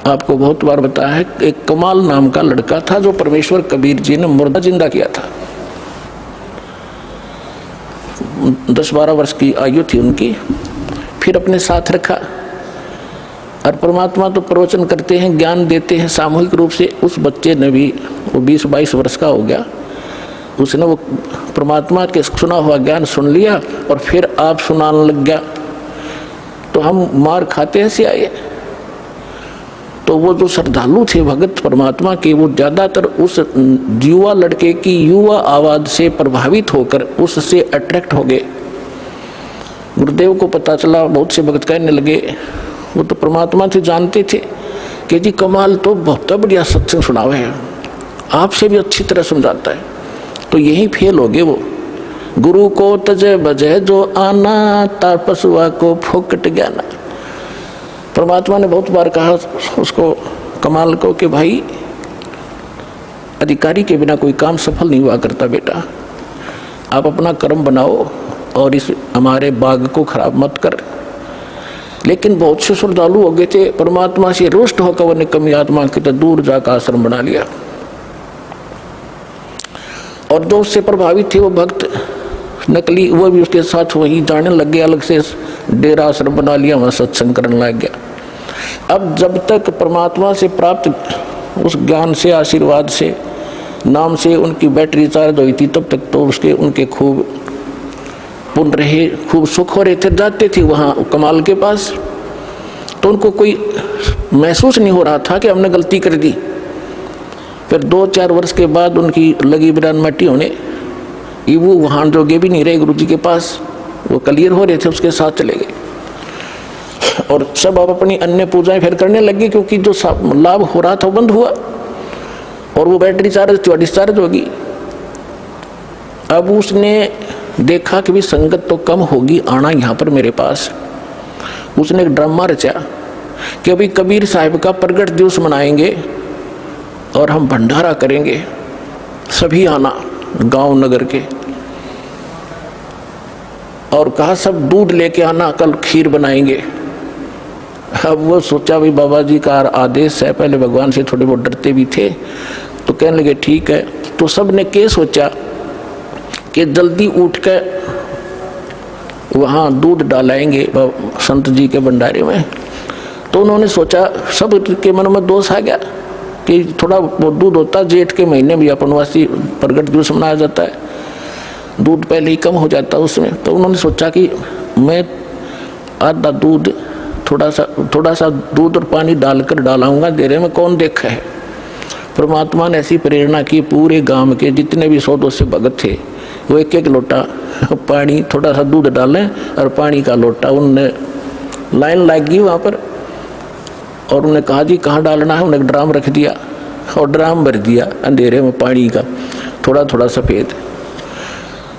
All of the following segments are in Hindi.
आपको बहुत बार बताया है, एक कमाल नाम का लड़का था जो परमेश्वर कबीर जी ने मुर्दा जिंदा किया था। 10-12 वर्ष की आयु थी उनकी, फिर अपने साथ रखा। और परमात्मा तो प्रवचन करते हैं, ज्ञान देते हैं सामूहिक रूप से। उस बच्चे ने भी, वो 20-22 वर्ष का हो गया, उसने वो परमात्मा के सुना हुआ ज्ञान सुन लिया और फिर आप सुनाने लग गया। तो हम मार खाते ऐसे आए। तो वो जो श्रद्धालु थे भगत परमात्मा के, वो ज़्यादातर उस युवा लड़के की युवा आवाज़ से प्रभावित होकर उससे अट्रैक्ट हो गए। गुरुदेव को पता चला, बहुत से भगत कहने लगे, वो तो परमात्मा से जानते थे कि जी कमाल तो बहुत बढ़िया सत्संग सुनावे है, आपसे भी अच्छी तरह समझाता है। तो यही फेल हो गए वो। गुरु को तजे बजे जो आना, तापसुआ को फोकट ज्ञाना। परमात्मा ने बहुत बार कहा उसको, कमाल को, कि भाई अधिकारी के बिना कोई काम सफल नहीं हुआ करता बेटा, आप अपना कर्म बनाओ और इस हमारे बाग को खराब मत कर। लेकिन बहुत से श्रद्धालु हो गए थे, परमात्मा से रुष्ट होकर वो निकम्मी आत्मा की तो दूर जाकर आश्रम बना लिया। और जो उससे प्रभावित थे वो भक्त नकली, वो भी उसके साथ वही जाने लग गए, अलग से डेरा आश्रम बना लिया, वहाँ सत्संग करने लग गया। अब जब तक परमात्मा से प्राप्त उस ज्ञान से, आशीर्वाद से, नाम से उनकी बैटरी चार्ज हुई थी, तब तक तो उनके खूब पुण्य रहे, खूब सुख हो रहे थे। जाते थे वहाँ कमाल के पास तो उनको कोई महसूस नहीं हो रहा था कि हमने गलती कर दी। फिर 2-4 वर्ष के बाद उनकी लगी बिरान मट्टी होने, वो वहाँ जोगे भी नहीं रहे गुरु जी के पास, वो क्लियर हो रहे थे, उसके साथ चले गए। और सब अब अपनी अन्य पूजाएं फिर करने लगे, क्योंकि जो लाभ हो रहा था वो बंद हुआ और वो बैटरी चार्ज डिस्चार्ज होगी। अब उसने देखा कि भी संगत तो कम होगी, आना यहाँ पर मेरे पास। उसने एक ड्रामा रचा कि अभी कबीर साहिब का प्रगट दिवस मनाएंगे और हम भंडारा करेंगे, सभी आना गांव नगर के। और कहा सब दूध लेके आना, कल खीर बनाएंगे। अब वो सोचा भाई बाबा जी का आदेश है, पहले भगवान से थोड़े बहुत डरते भी थे, तो कहने लगे ठीक है। तो सब ने क्या सोचा कि जल्दी उठ कर वहाँ दूध डालाएंगे संत जी के भंडारे में। तो उन्होंने सोचा, सब के मन में दोष आ गया कि थोड़ा वो दूध होता, जेठ के महीने भी अपनवासी प्रगट दिवस मनाया जाता है, दूध पहले ही कम हो जाता उसमें। तो उन्होंने सोचा कि मैं आधा दूध, थोड़ा सा दूध और पानी डालकर डालाऊंगा, देरे में कौन देखा है। परमात्मा ने ऐसी प्रेरणा की, पूरे गांव के जितने भी 100-200 भगत थे वो एक लोटा पानी, थोड़ा सा दूध डालें और पानी का लोटा। उनने लाइन लग गई वहाँ पर और उन्होंने कहा जी कहाँ डालना है। उन्होंने ड्राम रख दिया और ड्राम भर दिया अंधेरे में पानी का, थोड़ा सफ़ेद।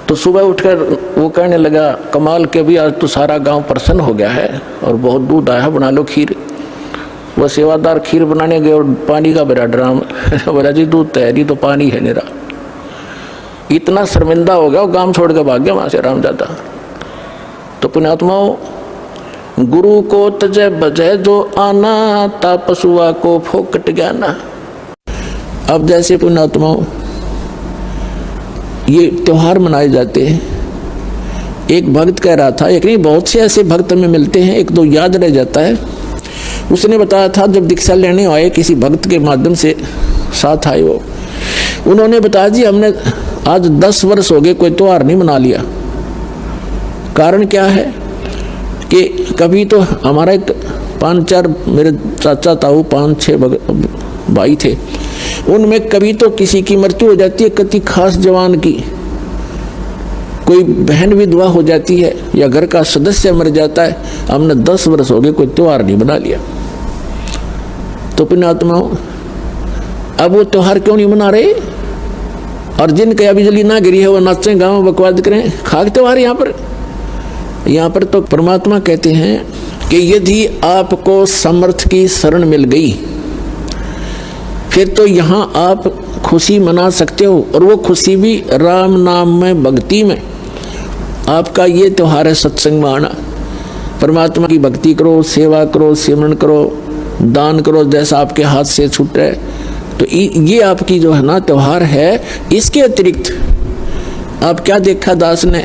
तो सुबह उठकर वो कहने लगा, कमाल के भी आज तो सारा गांव प्रसन्न हो गया है और बहुत दूध आया, बना लो खीर। वो सेवादार खीर बनाने गए और पानी का भरा ड्राम। बोला जी दूध तैयारी तो पानी है मेरा। इतना शर्मिंदा हो गया, वो गांव छोड़ कर भाग गया वहाँ से रामजादा। तो पुण्यात्माओं, गुरु को तजय बजय जो आना, तापसुआ को फोकट ज्ञाना। अब जैसे पुण्यात्माओं ये त्योहार मनाए जाते हैं, एक भक्त कह रहा था, एक नहीं बहुत से ऐसे भक्त में मिलते हैं, एक दो याद रह जाता है। उसने बताया था जब दीक्षा लेने आए, किसी भक्त के माध्यम से साथ आए वो, उन्होंने बताया जी हमने आज 10 वर्ष हो गए कोई त्योहार नहीं मना लिया। कारण क्या है कि कभी तो हमारा एक 5-4 मेरे चाचा ताऊ 5-6 भाई थे, उनमें कभी तो किसी की मृत्यु हो जाती है, किसी खास जवान की, कोई बहन विधवा हो जाती है या घर का सदस्य मर जाता है, हमने 10 वर्ष हो गए कोई त्योहार नहीं बना लिया। तो पुण्यात्माओं, अब वो त्योहार क्यों नहीं मना रहे? और जिनके अभी बिजली ना गिरी है वो नाचें गाँव बकवाद करें, खाक त्योहार। यहाँ पर तो परमात्मा कहते हैं कि यदि आपको समर्थ की शरण मिल गई फिर तो यहाँ आप खुशी मना सकते हो, और वो खुशी भी राम नाम में, भक्ति में। आपका ये त्योहार है सत्संग में आना, परमात्मा की भक्ति करो, सेवा करो, सिमरन करो, दान करो जैसा आपके हाथ से छूटे। तो ये आपकी जो है ना त्यौहार है। इसके अतिरिक्त आप क्या देखा दास ने,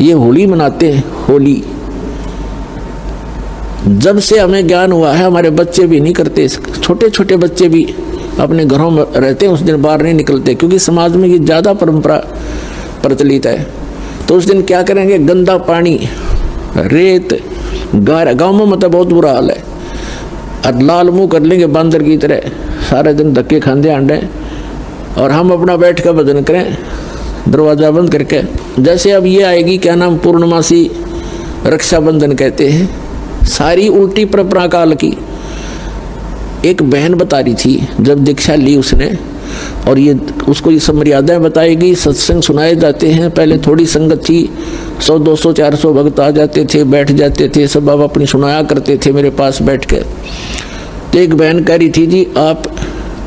ये होली मनाते हैं। होली जब से हमें ज्ञान हुआ है, हमारे बच्चे भी नहीं करते, छोटे छोटे बच्चे भी अपने घरों में रहते हैं, उस दिन बाहर नहीं निकलते, क्योंकि समाज में ये ज़्यादा परंपरा प्रचलित है। तो उस दिन क्या करेंगे, गंदा पानी, रेत, गाँव में मतलब बहुत बुरा हाल है, और लाल मुंह कर लेंगे बांदर की तरह, सारे दिन धक्के खाते आंडे, और हम अपना बैठ कर भजन करें दरवाज़ा बंद करके। जैसे अब ये आएगी क्या नाम, पूर्णमासी रक्षाबंधन कहते हैं, सारी उल्टी परंपरा काल की। एक बहन बता रही थी जब दीक्षा ली उसने, और ये उसको ये सब मर्यादाएं बताएगी, सत्संग सुनाए जाते हैं। पहले थोड़ी संगत थी, 100 200 400 भक्त आ जाते थे, बैठ जाते थे, सब बाबा अपनी सुनाया करते थे मेरे पास बैठ के। तो एक बहन कह रही थी, जी आप,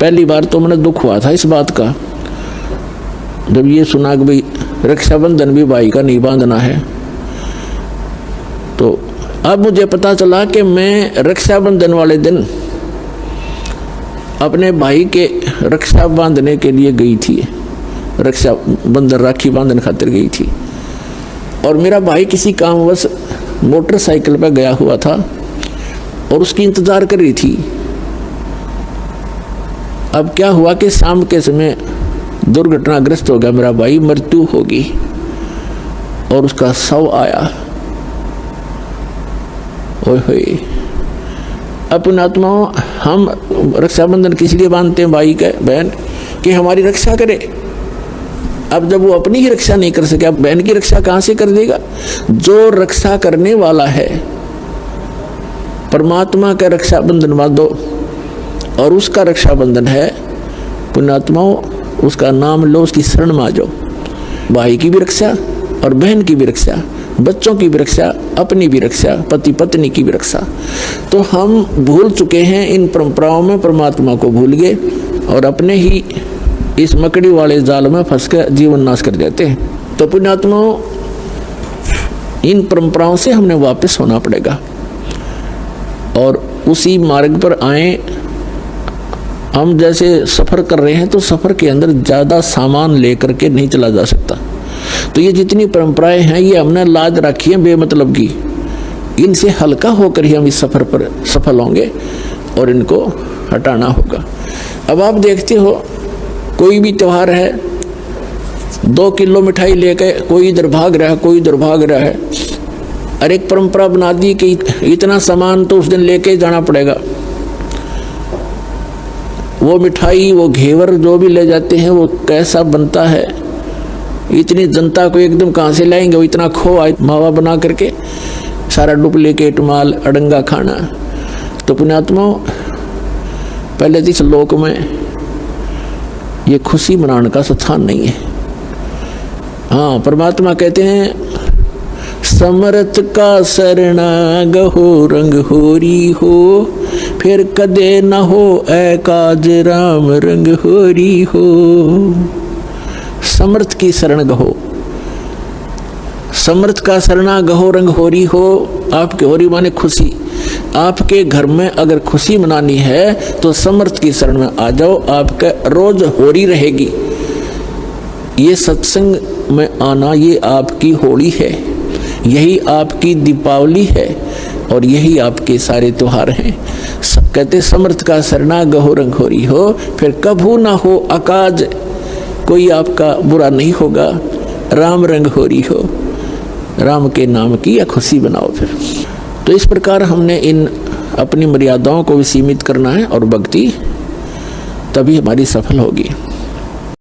पहली बार तो मैंने दुख हुआ था इस बात का जब ये सुना कि भाई रक्षाबंधन भी भाई का नहीं बांधना है। तो अब मुझे पता चला कि मैं रक्षाबंधन वाले दिन अपने भाई के रक्षा बांधने के लिए गई थी, रक्षाबंधन राखी बांधन खातिर गई थी, और मेरा भाई किसी कामवश मोटरसाइकिल पर गया हुआ था और उसकी इंतजार कर रही थी। अब क्या हुआ कि शाम के समय दुर्घटनाग्रस्त हो गया मेरा भाई, मृत्यु होगी, और उसका शव आया। ओए होए, अपने आत्माओं, हम रक्षाबंधन किस लिए बांधते हैं भाई के बहन, कि हमारी रक्षा करे। अब जब वो अपनी ही रक्षा नहीं कर सके, अब बहन की रक्षा कहाँ से कर देगा। जो रक्षा करने वाला है परमात्मा का रक्षाबंधन बांधो, और उसका रक्षाबंधन है पुण्यात्माओं, उसका नाम लो, उसकी शरण में आ जाओ। भाई की भी रक्षा और बहन की भी रक्षा, बच्चों की भी रक्षा, अपनी भी रक्षा, पति पत्नी की भी रक्षा। तो हम भूल चुके हैं इन परंपराओं में, परमात्मा को भूल गए और अपने ही इस मकड़ी वाले जाल में फंस कर जीवन नाश कर देते हैं। तो पुण्यात्माओं, इन परंपराओं से हमने वापस होना पड़ेगा और उसी मार्ग पर आए। हम जैसे सफ़र कर रहे हैं तो सफ़र के अंदर ज़्यादा सामान लेकर के नहीं चला जा सकता। तो ये जितनी परंपराएं हैं ये हमने लाज रखी है बेमतलब की, इनसे हल्का होकर ही हम इस सफ़र पर सफल होंगे और इनको हटाना होगा। अब आप देखते हो कोई भी त्यौहार है, 2 किलो मिठाई लेके कोई इधर भाग रहा है, कोई इधर भाग रहा है, और एक परंपरा बना दी कि इतना सामान तो उस दिन लेके जाना पड़ेगा। वो मिठाई, वो घेवर जो भी ले जाते हैं वो कैसा बनता है, इतनी जनता को एकदम कहाँ से लाएंगे, वो इतना खोआ मावा बना करके, सारा डुप्लीकेट माल, अड़ंगा खाना। तो पुण्यात्माओं, पहले तो इस लोक में ये खुशी मनाने का स्थान नहीं है। हाँ, परमात्मा कहते हैं, समर्थ का शरणा गहो रंग होरी हो, फिर कदे न हो ऐ काज राम रंग होरी हो। समर्थ की शरण गहो, समर्थ का शरणा गहो रंग होरी हो। आपके होरी माने खुशी। आपके घर में अगर खुशी मनानी है तो समर्थ की शरण में आ जाओ, आपका रोज होरी रहेगी। ये सत्संग में आना, ये आपकी होली है, यही आपकी दीपावली है, और यही आपके सारे त्योहार हैं। कहते समर्थ का शरणा गहो रंग होरी हो, फिर कभू ना हो अकाज, कोई आपका बुरा नहीं होगा। राम रंग होरी हो, राम के नाम की या खुशी बनाओ। फिर तो इस प्रकार हमने इन अपनी मर्यादाओं को भी सीमित करना है, और भक्ति तभी हमारी सफल होगी।